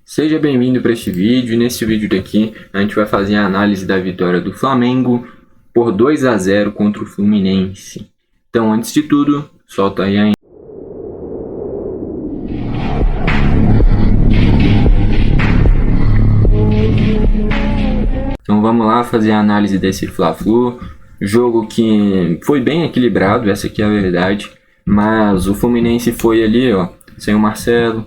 Seja bem-vindo para este vídeo. E nesse vídeo daqui a gente vai fazer a análise da vitória do Flamengo por 2-0 contra o Fluminense. Então, antes de tudo, solta aí a... Então vamos lá fazer a análise desse Fla-Flu. Jogo que foi bem equilibrado, essa aqui é a verdade. Mas o Fluminense foi ali, ó, sem o Marcelo,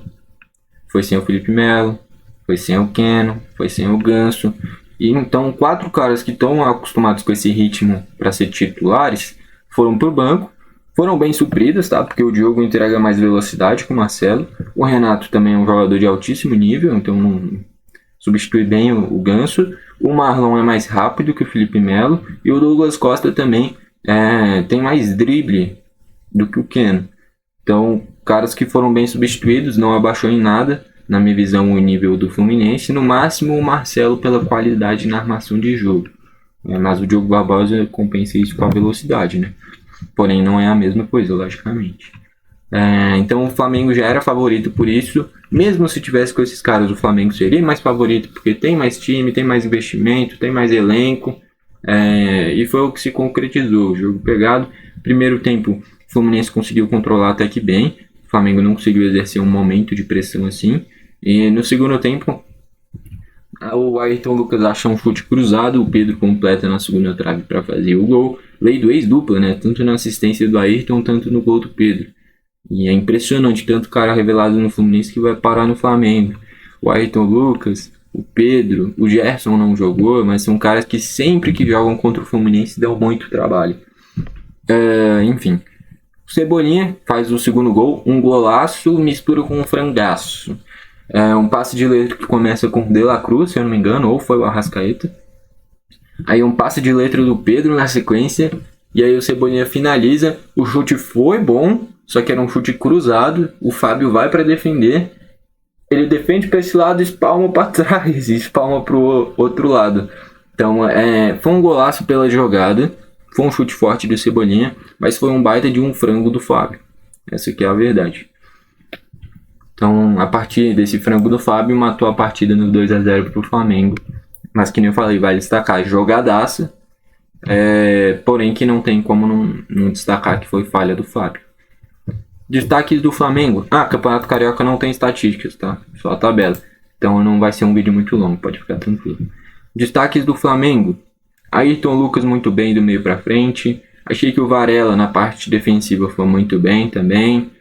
foi sem o Felipe Melo, foi sem o Keno, foi sem o Ganso. E então 4 caras que estão acostumados com esse ritmo para ser titulares foram pro banco. Foram bem supridas, tá? Porque o Diogo entrega mais velocidade que o Marcelo. O Renato também é um jogador de altíssimo nível, então não substitui bem o Ganso. O Marlon é mais rápido que o Felipe Melo. E o Douglas Costa também tem mais drible do que o Keno. Então, caras que foram bem substituídos, não abaixou em nada, na minha visão, o nível do Fluminense. No máximo, o Marcelo pela qualidade na armação de jogo. Mas o Diogo Barbosa compensa isso com a velocidade, né? Porém, não é a mesma coisa, logicamente. Então, o Flamengo já era favorito por isso. Mesmo se tivesse com esses caras, o Flamengo seria mais favorito, porque tem mais time, tem mais investimento, tem mais elenco. E foi o que se concretizou. O jogo pegado. Primeiro tempo, o Fluminense conseguiu controlar até que bem. O Flamengo não conseguiu exercer um momento de pressão assim. E no segundo tempo, o Ayrton Lucas acha um chute cruzado, o Pedro completa na segunda trave para fazer o gol. Lei do ex-dupla, né? Tanto na assistência do Ayrton, tanto no gol do Pedro. E é impressionante, tanto cara revelado no Fluminense que vai parar no Flamengo. O Ayrton Lucas, o Pedro, o Gerson não jogou, mas são caras que sempre que jogam contra o Fluminense dão muito trabalho. Enfim, o Cebolinha faz o segundo gol, um golaço mistura com um frangaço. Um passe de letra que começa com o De La Cruz, se eu não me engano, ou foi o Arrascaeta. Aí um passe de letra do Pedro na sequência, e aí o Cebolinha finaliza. O chute foi bom, só que era um chute cruzado. O Fábio vai para defender, ele defende para esse lado, espalma para trás, espalma para o outro lado. Então foi um golaço pela jogada, foi um chute forte do Cebolinha, mas foi um baita de um frango do Fábio. Essa aqui é a verdade. Então, a partir desse frango do Fábio, matou a partida no 2-0 para o Flamengo. Mas que nem eu falei, vai destacar jogadaça, porém que não tem como não destacar que foi falha do Fábio. Destaques do Flamengo. Campeonato Carioca não tem estatísticas, tá? Só a tabela. Então não vai ser um vídeo muito longo, pode ficar tranquilo. Destaques do Flamengo. Ayrton Lucas muito bem do meio para frente. Achei que o Varela na parte defensiva foi muito bem também.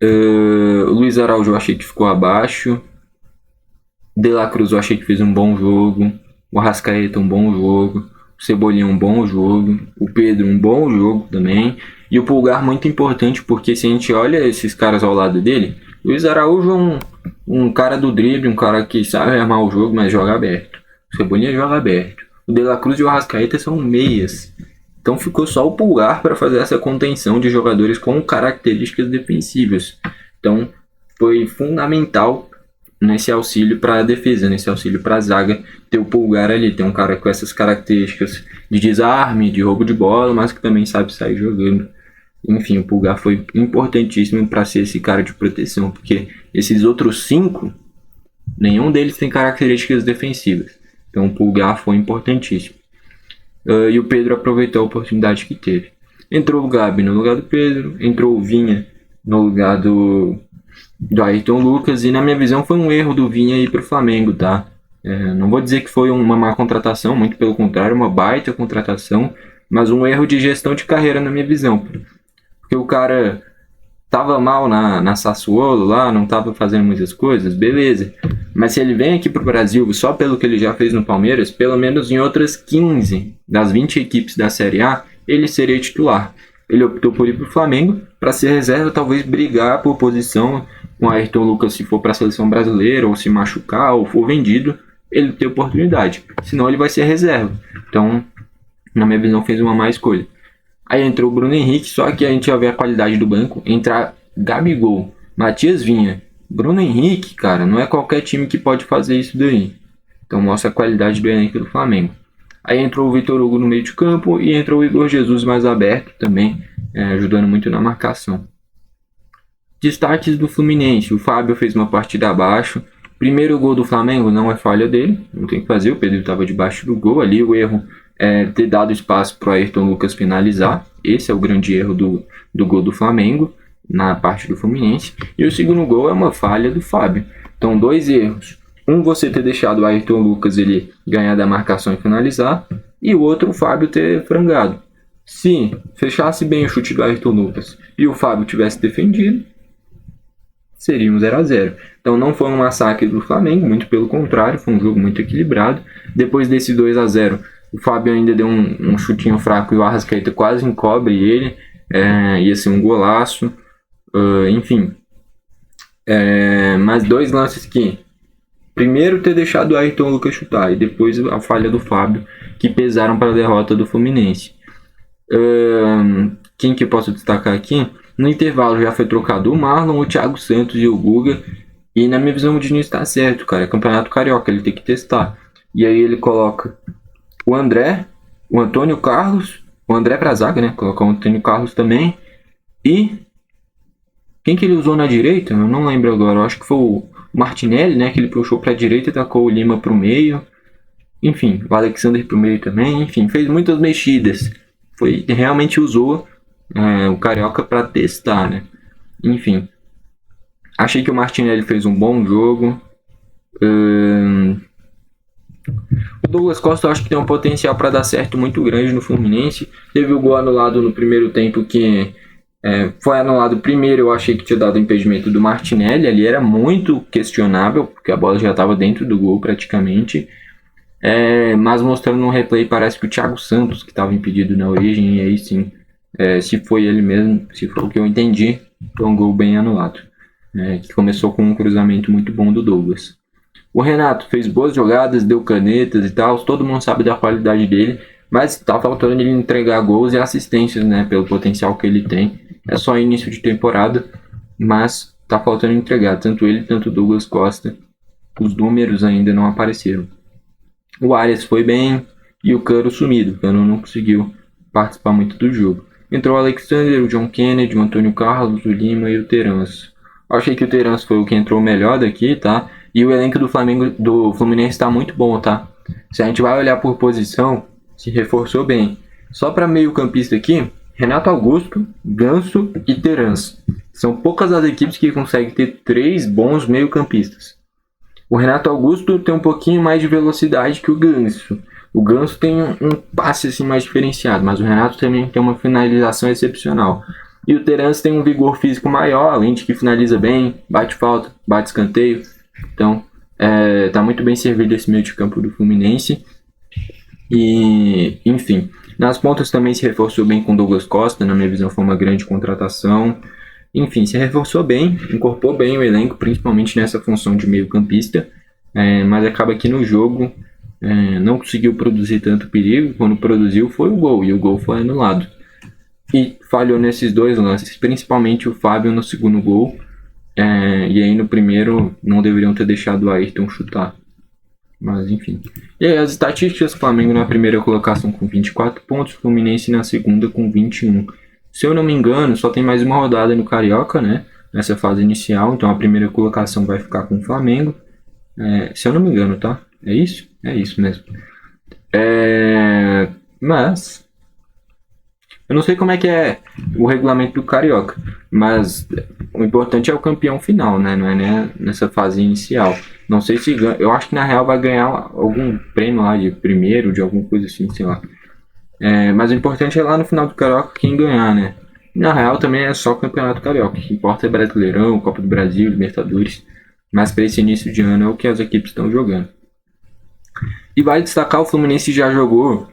O Luiz Araújo eu achei que ficou abaixo. De La Cruz eu achei que fez um bom jogo. O Arrascaeta um bom jogo. O Cebolinha um bom jogo. O Pedro um bom jogo também. E o Pulgar muito importante, porque se a gente olha esses caras ao lado dele, o Luiz Araújo é um cara do drible, um cara que sabe armar o jogo, mas joga aberto. O Cebolinha joga aberto. O De La Cruz e o Arrascaeta são meias. Então ficou só o Pulgar para fazer essa contenção de jogadores com características defensivas. Então foi fundamental nesse auxílio para a defesa, nesse auxílio para a zaga, ter o Pulgar ali, ter um cara com essas características de desarme, de roubo de bola, mas que também sabe sair jogando. Enfim, o Pulgar foi importantíssimo para ser esse cara de proteção, porque esses outros 5, nenhum deles tem características defensivas. Então o Pulgar foi importantíssimo. E o Pedro aproveitou a oportunidade que teve. Entrou o Gabi no lugar do Pedro, entrou o Vinha no lugar do Ayrton Lucas, e na minha visão foi um erro do Vinha ir para o Flamengo, tá? Não vou dizer que foi uma má contratação, muito pelo contrário, uma baita contratação, mas um erro de gestão de carreira na minha visão. Porque o cara tava mal na Sassuolo lá, não tava fazendo muitas coisas, beleza. Mas se ele vem aqui pro Brasil só pelo que ele já fez no Palmeiras, pelo menos em outras 15 das 20 equipes da Série A, ele seria titular. Ele optou por ir pro Flamengo para ser reserva, talvez brigar por posição com o Ayrton Lucas se for para a seleção brasileira, ou se machucar, ou for vendido, ele tem oportunidade. Senão ele vai ser reserva. Então, na minha visão, fez uma má escolha. Aí entrou o Bruno Henrique, só que a gente já vê a qualidade do banco. Entrar Gabigol, Matias Vinha, Bruno Henrique, cara, não é qualquer time que pode fazer isso daí. Então mostra a qualidade do elenco do Flamengo. Aí entrou o Vitor Hugo no meio de campo e entrou o Igor Jesus mais aberto também, ajudando muito na marcação. Destaques do Fluminense. O Fábio fez uma partida abaixo. Primeiro gol do Flamengo não é falha dele, não tem o que fazer, o Pedro estava debaixo do gol ali, o erro é ter dado espaço para o Ayrton Lucas finalizar, esse é o grande erro do gol do Flamengo, na parte do Fluminense, e o segundo gol é uma falha do Fábio. Então, dois erros, um você ter deixado o Ayrton Lucas ele ganhar da marcação e finalizar, e o outro o Fábio ter frangado. Se fechasse bem o chute do Ayrton Lucas e o Fábio tivesse defendido, seria um 0-0. Então não foi um massacre do Flamengo, muito pelo contrário, foi um jogo muito equilibrado. Depois desse 2-0, o Fábio ainda deu um chutinho fraco e o Arrascaeta quase encobre ele, ia ser um golaço, enfim. Mas dois lances que, primeiro ter deixado o Ayrton Lucas chutar e depois a falha do Fábio, que pesaram para a derrota do Fluminense. Quem que eu posso destacar aqui? No intervalo já foi trocado o Marlon, o Thiago Santos e o Guga. E na minha visão o Diniz está certo, cara. É Campeonato Carioca, ele tem que testar. E aí ele coloca o André, o Antônio Carlos, o André pra zaga, né? Colocou o Antônio Carlos também. E quem que ele usou na direita? Eu não lembro agora. Eu acho que foi o Martinelli, né? Que ele puxou pra direita e tacou o Lima pro meio. Enfim, o Alexander pro meio também. Enfim, fez muitas mexidas. Realmente usou o Carioca para testar, né? Enfim, achei que o Martinelli fez um bom jogo. O Douglas Costa eu acho que tem um potencial para dar certo muito grande no Fluminense. Teve o gol anulado no primeiro tempo que foi anulado primeiro. Eu achei que tinha dado impedimento do Martinelli. Ali era muito questionável, porque a bola já estava dentro do gol praticamente. Mas mostrando no replay, parece que o Thiago Santos que estava impedido na origem. E aí sim, se foi ele mesmo, se foi o que eu entendi, foi um gol bem anulado, que começou com um cruzamento muito bom do Douglas. O Renato fez boas jogadas, deu canetas e tal, todo mundo sabe da qualidade dele, mas tá faltando ele entregar gols e assistências, né, pelo potencial que ele tem. É só início de temporada, mas tá faltando entregar, tanto ele quanto o Douglas Costa. Os números ainda não apareceram. O Arias foi bem e o Cano sumido. O Cano não conseguiu participar muito do jogo. Entrou o Alexander, o John Kennedy, o Antônio Carlos, o Lima e o Terence. Achei que o Terence foi o que entrou melhor daqui, tá? E o elenco do Fluminense tá muito bom, tá? Se a gente vai olhar por posição, se reforçou bem. Só para meio campista aqui, Renato Augusto, Ganso e Terence. São poucas as equipes que conseguem ter 3 bons meio campistas. O Renato Augusto tem um pouquinho mais de velocidade que o Ganso. O Ganso tem um passe assim mais diferenciado, mas o Renato também tem uma finalização excepcional. E o Terence tem um vigor físico maior, além de que finaliza bem, bate falta, bate escanteio. Então, tá muito bem servido esse meio de campo do Fluminense. E, enfim, nas pontas também se reforçou bem com o Douglas Costa, na minha visão foi uma grande contratação. Enfim, se reforçou bem, incorporou bem o elenco, principalmente nessa função de meio campista, mas acaba que no jogo não conseguiu produzir tanto perigo. Quando produziu foi o gol, e o gol foi anulado. E falhou nesses dois lances, principalmente o Fábio no segundo gol, e aí no primeiro não deveriam ter deixado o Ayrton chutar. Mas enfim. E aí as estatísticas: Flamengo na primeira colocação com 24 pontos, Fluminense na segunda com 21. Se eu não me engano, só tem mais uma rodada no Carioca, né? Nessa fase inicial. Então a primeira colocação vai ficar com o Flamengo. Se eu não me engano, tá? É isso? É isso mesmo. Mas eu não sei como é que é o regulamento do Carioca. Mas o importante é o campeão final, né? Não é nessa fase inicial. Não sei se ganha. Eu acho que na real vai ganhar algum prêmio lá de primeiro, de alguma coisa assim, sei lá. Mas o importante é lá no final do Carioca quem ganhar, né? Na real também é só o Campeonato Carioca. O que importa é Brasileirão, Copa do Brasil, Libertadores. Mas para esse início de ano é o que as equipes estão jogando. E vale destacar, o Fluminense já jogou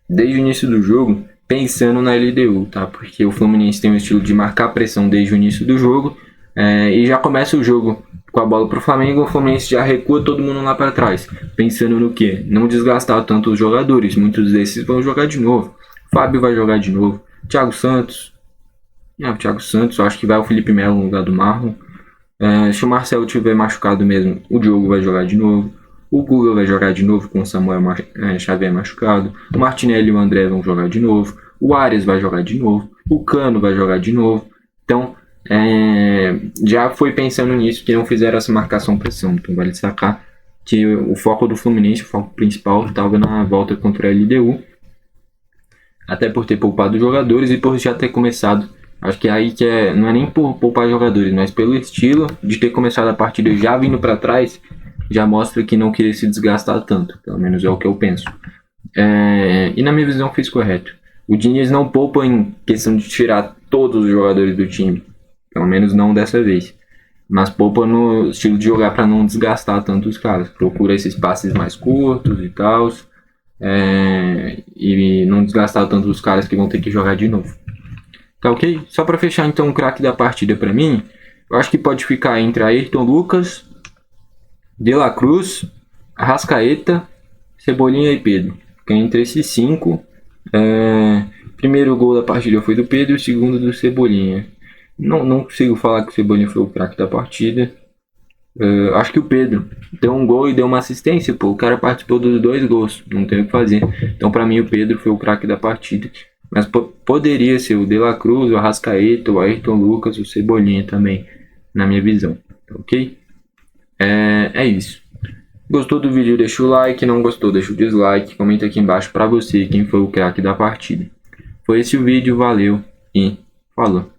desde o início do jogo pensando na LDU, tá? Porque o Fluminense tem um estilo de marcar pressão desde o início do jogo, e já começa o jogo com a bola pro Flamengo, o Fluminense já recua todo mundo lá para trás, pensando no quê? Não desgastar tanto os jogadores. Muitos desses vão jogar de novo. Fábio vai jogar de novo. Thiago Santos, eu acho que vai o Felipe Melo no lugar do Marlon. Se o Marcelo tiver machucado mesmo, o Diogo vai jogar de novo. O Guga vai jogar de novo com o Samuel Xavier machucado. O Martinelli e o André vão jogar de novo. O Arias vai jogar de novo. O Cano vai jogar de novo. Então, já foi pensando nisso que não fizeram essa marcação-pressão. Então vale destacar que o foco do Fluminense, o foco principal, estava na volta contra a LDU. Até por ter poupado jogadores e por já ter começado. Acho que aí não é nem por poupar jogadores, mas pelo estilo de ter começado a partida já vindo para trás, já mostra que não queria se desgastar tanto. Pelo menos é o que eu penso. E na minha visão fez correto. O Diniz não poupa em questão de tirar todos os jogadores do time. Pelo menos não dessa vez. Mas poupa no estilo de jogar para não desgastar tanto os caras. Procura esses passes mais curtos e tal. E não desgastar tanto os caras que vão ter que jogar de novo. Tá ok? Só para fechar então o craque da partida para mim, eu acho que pode ficar entre Ayrton Lucas, De La Cruz, Arrascaeta, Cebolinha e Pedro. Fica entre esses 5. Primeiro gol da partida foi do Pedro, o segundo do Cebolinha. Não consigo falar que o Cebolinha foi o craque da partida. Acho que o Pedro deu um gol e deu uma assistência, pô. O cara participou dos 2 gols, não tem o que fazer. Então, pra mim, o Pedro foi o craque da partida. Mas poderia ser o De La Cruz, o Arrascaeta, o Ayrton Lucas, o Cebolinha também, na minha visão. Ok? É isso. Gostou do vídeo? Deixa o like. Não gostou? Deixa o dislike. Comenta aqui embaixo pra você quem foi o craque da partida. Foi esse o vídeo, valeu e falou.